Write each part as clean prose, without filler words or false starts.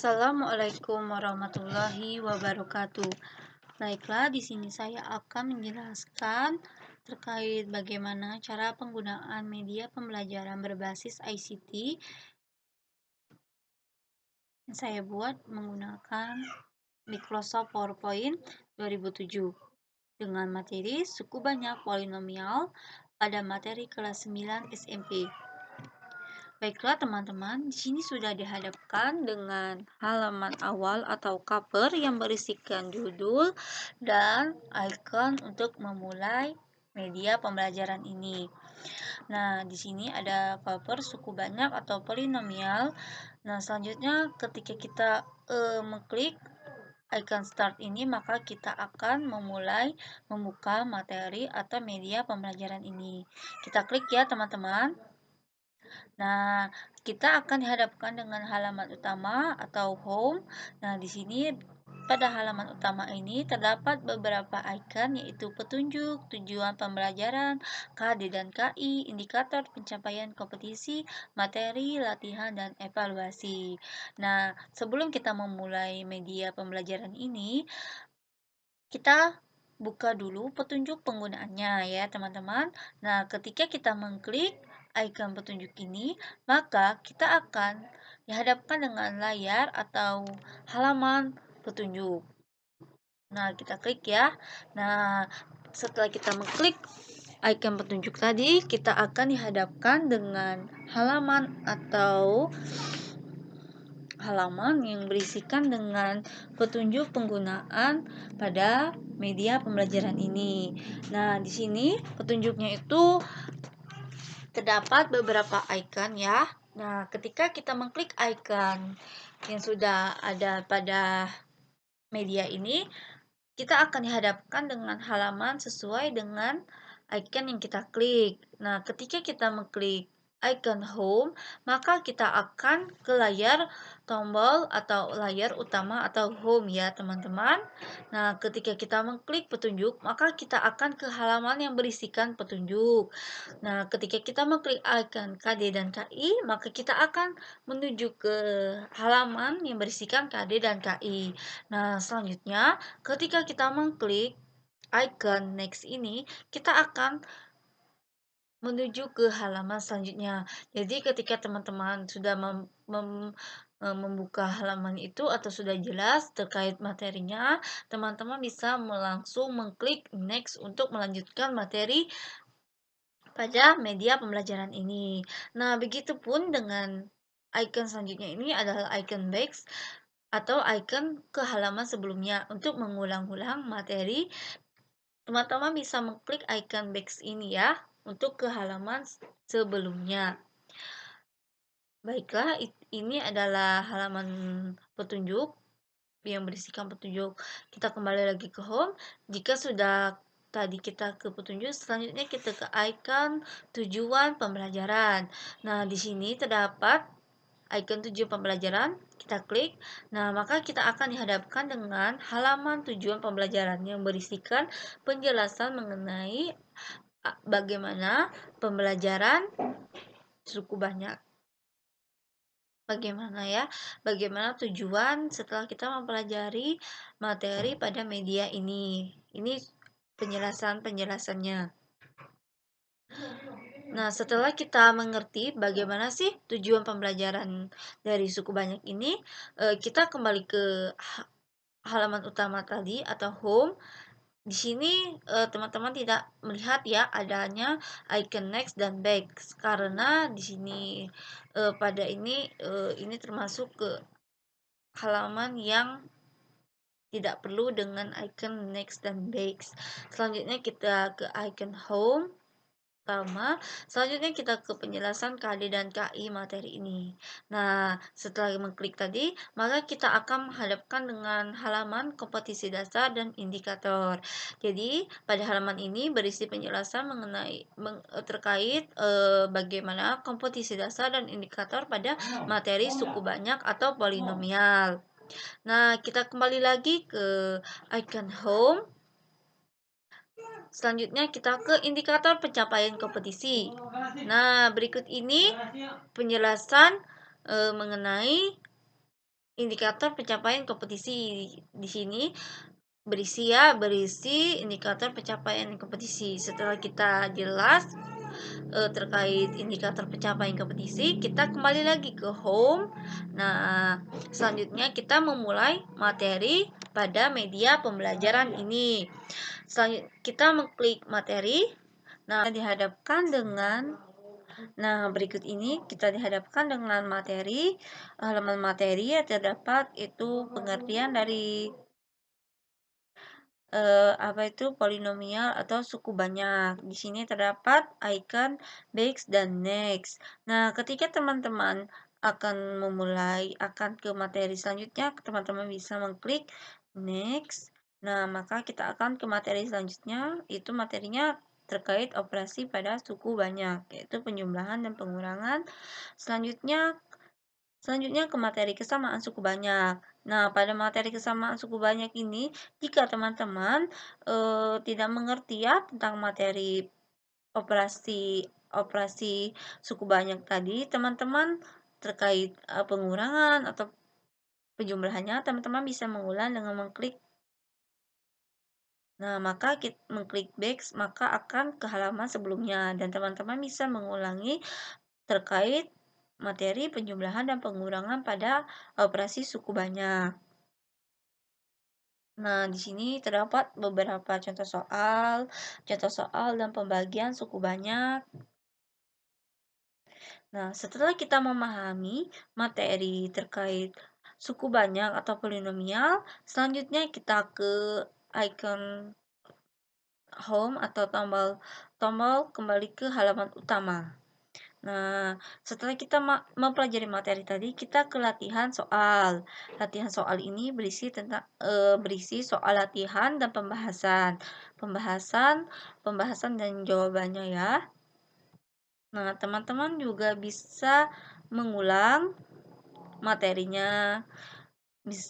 Assalamualaikum warahmatullahi wabarakatuh. Baiklah, di sini saya akan menjelaskan terkait bagaimana cara penggunaan media pembelajaran berbasis ICT yang saya buat menggunakan Microsoft PowerPoint 2007 dengan materi suku banyak polinomial pada materi kelas 9 SMP. Baiklah teman-teman, di sini sudah dihadapkan dengan halaman awal atau cover yang berisikan judul dan icon untuk memulai media pembelajaran ini. Nah, di sini ada cover suku banyak atau polinomial. Nah, selanjutnya ketika kita mengklik icon start ini, maka kita akan memulai membuka materi atau media pembelajaran ini. Kita klik ya teman-teman. Nah, kita akan dihadapkan dengan halaman utama atau home. Nah, di sini pada halaman utama ini terdapat beberapa icon yaitu petunjuk, tujuan pembelajaran, KD dan KI, indikator pencapaian kompetisi, materi, latihan, dan evaluasi. Nah, sebelum kita memulai media pembelajaran ini, kita buka dulu petunjuk penggunaannya ya teman-teman. Nah, ketika kita mengklik icon petunjuk ini, maka kita akan dihadapkan dengan layar atau halaman petunjuk. Nah, kita klik ya. Nah, setelah kita mengklik icon petunjuk tadi, kita akan dihadapkan dengan halaman atau halaman yang berisikan dengan petunjuk penggunaan pada media pembelajaran ini. Nah, di sini petunjuknya itu terdapat beberapa icon ya. Nah, ketika kita mengklik icon yang sudah ada pada media ini, kita akan dihadapkan dengan halaman sesuai dengan icon yang kita klik. Nah, ketika kita mengklik icon home, maka kita akan ke layar tombol atau layar utama atau home ya teman-teman. Nah, ketika kita mengklik petunjuk, maka kita akan ke halaman yang berisikan petunjuk. Nah, ketika kita mengklik icon KD dan KI, maka kita akan menuju ke halaman yang berisikan KD dan KI. Nah, selanjutnya ketika kita mengklik icon next ini, kita akan menuju ke halaman selanjutnya. Jadi ketika teman-teman sudah membuka halaman itu atau sudah jelas terkait materinya, teman-teman bisa langsung mengklik next untuk melanjutkan materi pada media pembelajaran ini. Nah, begitupun dengan icon selanjutnya ini adalah icon back atau icon ke halaman sebelumnya. Untuk mengulang-ulang materi, teman-teman bisa mengklik icon back ini ya untuk ke halaman sebelumnya. Baiklah, ini adalah halaman petunjuk yang berisikan petunjuk. Kita kembali lagi ke home. Jika sudah tadi kita ke petunjuk, selanjutnya kita ke icon tujuan pembelajaran. Nah, di sini terdapat icon tujuan pembelajaran, kita klik. Nah, maka kita akan dihadapkan dengan halaman tujuan pembelajaran yang berisikan penjelasan mengenai bagaimana pembelajaran suku banyak. Bagaimana tujuan setelah kita mempelajari materi pada media ini. Ini penjelasannya. Nah, setelah kita mengerti bagaimana sih tujuan pembelajaran dari suku banyak ini, kita kembali ke halaman utama tadi atau home. Di sini teman-teman tidak melihat ya adanya icon next dan back karena di sini pada ini termasuk ke halaman yang tidak perlu dengan icon next dan back. Selanjutnya kita ke icon home pertama, selanjutnya kita ke penjelasan KD dan KI materi ini. Nah, setelah mengklik tadi, maka kita akan menghadapkan dengan halaman kompetisi dasar dan indikator. Jadi, pada halaman ini berisi penjelasan mengenai terkait bagaimana kompetisi dasar dan indikator pada materi suku banyak atau polinomial. Nah, kita kembali lagi ke icon home. Selanjutnya kita ke indikator pencapaian kompetisi. Nah, berikut ini penjelasan mengenai indikator pencapaian kompetisi. Di sini berisi indikator pencapaian kompetisi. Setelah kita jelas terkait indikator pencapaian kompetisi, kita kembali lagi ke home. Nah, selanjutnya kita memulai materi pada media pembelajaran ini. Selanjutnya kita mengklik materi. Nah, dihadapkan dengan berikut ini kita dihadapkan dengan materi. Halaman materi yang terdapat itu pengertian dari apa itu polinomial atau suku banyak. Di sini terdapat icon base dan next. Nah, ketika teman-teman akan ke materi selanjutnya, teman-teman bisa mengklik next. Nah, maka kita akan ke materi selanjutnya, itu materinya terkait operasi pada suku banyak, yaitu penjumlahan dan pengurangan. Selanjutnya ke materi kesamaan suku banyak. Nah, pada materi kesamaan suku banyak ini, jika teman-teman tidak mengerti ya tentang materi operasi suku banyak tadi, teman-teman terkait pengurangan atau penjumlahannya, teman-teman bisa mengulang dengan mengklik. Nah, maka kita mengklik back, maka akan ke halaman sebelumnya dan teman-teman bisa mengulangi terkait materi penjumlahan dan pengurangan pada operasi suku banyak. Nah, di sini terdapat beberapa contoh soal dan pembagian suku banyak. Nah, setelah kita memahami materi terkait suku banyak atau polinomial, selanjutnya kita ke icon home atau tombol kembali ke halaman utama. Nah, setelah kita mempelajari materi tadi, kita ke latihan soal. Latihan soal ini berisi soal latihan dan pembahasan dan jawabannya ya. Nah, teman-teman juga bisa mengulang materinya.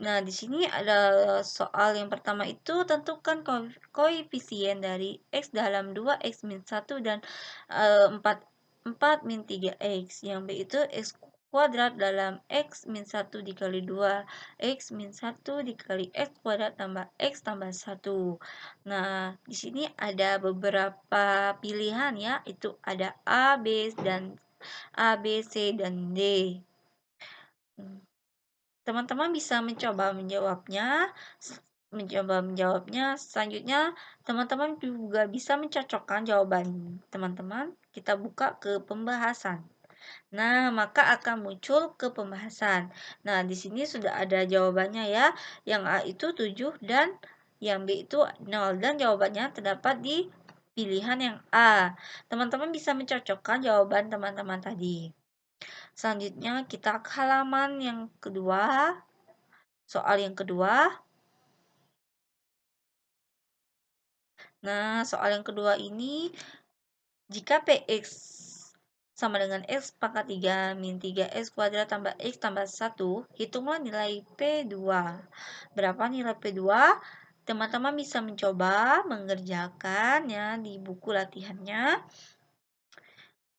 Nah, di sini ada soal yang pertama itu tentukan koefisien dari X dalam 2X min 1 dan 4 min 3X. Yang B itu X kuadrat dalam X min 1 dikali 2, X min 1 dikali X kuadrat tambah X tambah 1. Nah, di sini ada beberapa pilihan ya, itu ada A, B, C, dan D. Teman-teman bisa mencoba menjawabnya. Selanjutnya, teman-teman juga bisa mencocokkan jawaban teman-teman. Kita buka ke pembahasan. Nah, maka akan muncul ke pembahasan. Nah, di sini sudah ada jawabannya ya. Yang A itu 7 dan yang B itu 0. Dan jawabannya terdapat di pilihan yang A. Teman-teman bisa mencocokkan jawaban teman-teman tadi. Selanjutnya kita ke halaman yang kedua. Soal yang kedua. Nah, soal yang kedua ini, jika Px sama dengan X pangkat 3 min 3X kuadrat tambah X tambah 1, hitunglah nilai P2. Berapa nilai P2? Teman-teman bisa mencoba mengerjakan ya di buku latihannya.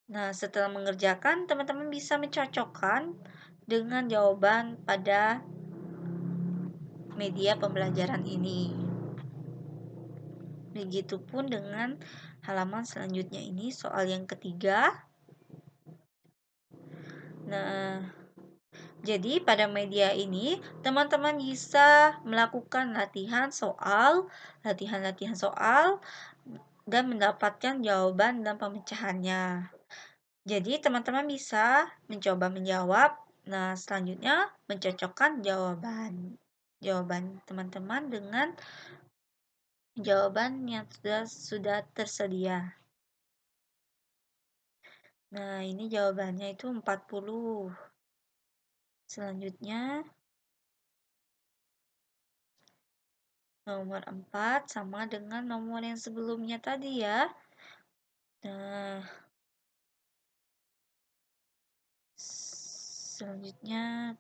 Nah, setelah mengerjakan, teman-teman bisa mencocokkan dengan jawaban pada media pembelajaran ini. Begitupun dengan halaman selanjutnya ini, soal yang ketiga. Nah, jadi pada media ini, teman-teman bisa melakukan latihan soal, dan mendapatkan jawaban dan pemecahannya. Jadi, teman-teman bisa mencoba menjawab. Nah, selanjutnya mencocokkan jawaban teman-teman dengan jawaban yang sudah tersedia. Nah, ini jawabannya itu 40. Selanjutnya, nomor 4 sama dengan nomor yang sebelumnya tadi ya. Nah, selanjutnya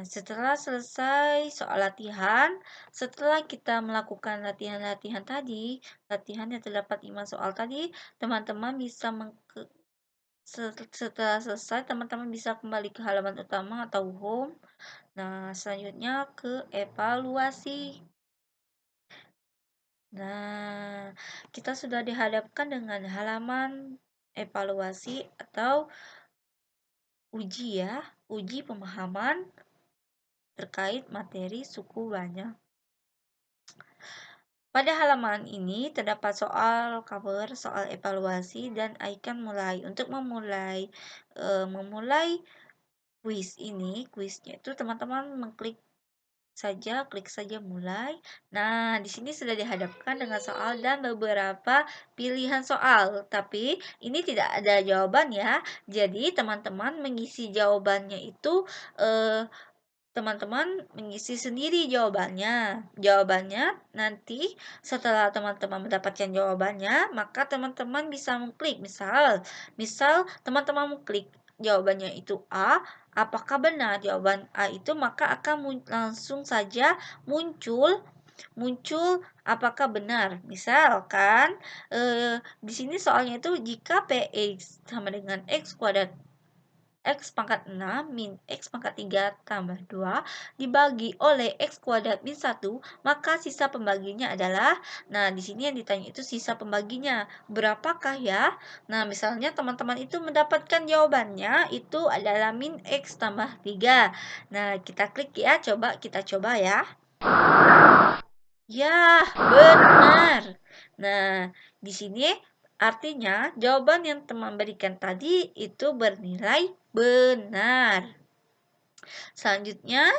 setelah selesai soal latihan, setelah kita melakukan latihan-latihan tadi, latihan yang terdapat 5 soal tadi, teman-teman bisa Setelah selesai, teman-teman bisa kembali ke halaman utama atau home. Nah, selanjutnya ke evaluasi. Nah, kita sudah dihadapkan dengan halaman evaluasi atau uji ya, uji pemahaman terkait materi suku banyak. Pada halaman ini terdapat soal cover, soal evaluasi, dan icon mulai. Untuk memulai kuisnya itu teman-teman klik saja mulai. Nah, di sini sudah dihadapkan dengan soal dan beberapa pilihan soal, tapi ini tidak ada jawaban ya. Jadi, teman-teman mengisi jawabannya itu eh, teman-teman mengisi sendiri jawabannya. Jawabannya nanti setelah teman-teman mendapatkan jawabannya, maka teman-teman bisa mengklik. Misal teman-teman mengklik jawabannya itu A, apakah benar jawaban A itu, maka akan langsung saja muncul muncul apakah benar. Misalkan di sini soalnya itu jika PX sama dengan X kuadrat X pangkat 6 min X pangkat 3 tambah 2 dibagi oleh X kuadrat min 1, maka sisa pembaginya adalah, nah di sini yang ditanya itu sisa pembaginya berapakah ya. Nah, misalnya teman-teman itu mendapatkan jawabannya itu adalah min X tambah 3. Nah, kita klik ya, kita coba ya. Ya, benar. Nah, di sini artinya jawaban yang teman berikan tadi itu bernilai benar. Selanjutnya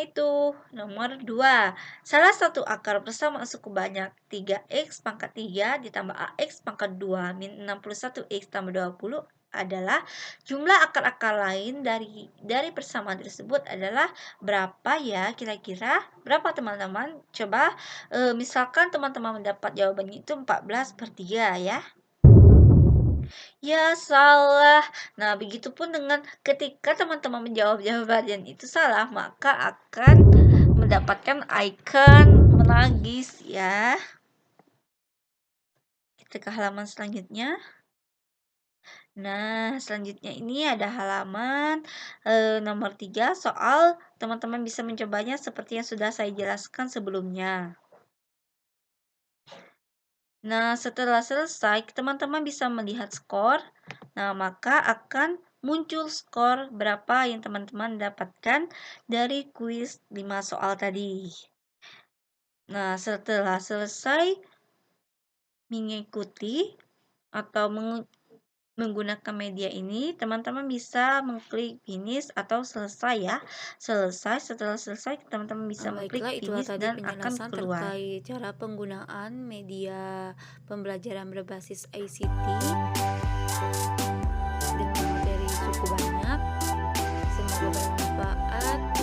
itu nomor 2. Salah satu akar bersama suku banyak 3x pangkat 3 ditambah ax pangkat 2 min 61x tambah 20 adalah jumlah akar-akar lain dari persamaan tersebut adalah berapa ya kira-kira? Berapa teman-teman? Coba misalkan teman-teman mendapat jawabannya itu 14/3 ya. Ya, salah. Nah, begitupun dengan ketika teman-teman menjawab jawaban itu salah, maka akan mendapatkan icon menangis ya. Kita ke halaman selanjutnya. Nah, selanjutnya ini ada halaman nomor 3, soal teman-teman bisa mencobanya seperti yang sudah saya jelaskan sebelumnya. Nah, setelah selesai, teman-teman bisa melihat skor. Nah, maka akan muncul skor berapa yang teman-teman dapatkan dari kuis 5 soal tadi. Nah, setelah selesai mengikuti atau menggunakan media ini, teman-teman bisa mengklik finish atau selesai ya. Setelah selesai, teman-teman bisa mengklik Baiklah, itulah finish tadi dan akan penjelasan keluar. terkait cara penggunaan media pembelajaran berbasis ICT dengan materi suku banyak. Semoga bermanfaat.